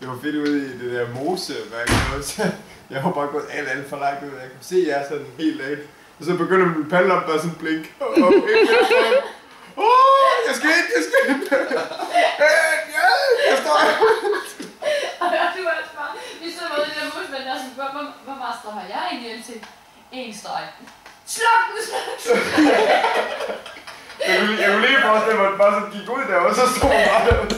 Det var fedt ude i det der moseværk også. Jeg har bare gået alt for langt ud. Jeg kan se jer sådan helt lavt. Og så begynder min pandelampe bare sådan blink. Jeg skal ind! Jeg står her! Og du er altså bare, vi så var i det der musvand, der sådan, hvor meget streg har jeg egentlig ind til? En streg. Sluk den! Jeg kunne lige forestille mig, at bare sådan gik ud der, og så stod man bare derude.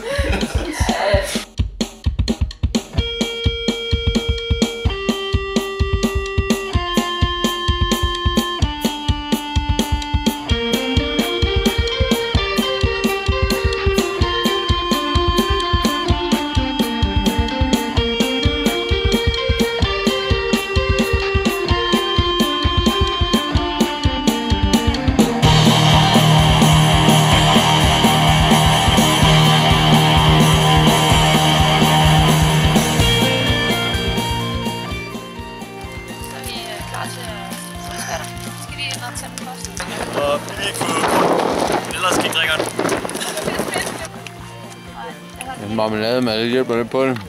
Og vi ikke få ellers skal I drikke den. Marmelade mad, det hjælper lidt på det.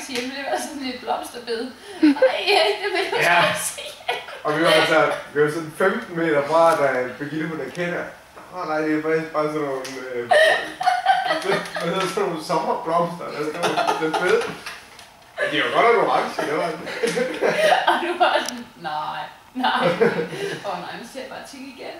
Hjemme, det var sådan lidt blomsterbed. Ej, det vil jeg også sige. Og vi var sådan 15 meter fra, da Birgitte på der kender. Nej, det er faktisk bare sådan nogle, hvad hedder sådan nogle sommerblomster, der står den fede. Ja, de var godt nok orange, det var det. Og du var sådan, nej. Åh nej, nu ser jeg bare ting igen.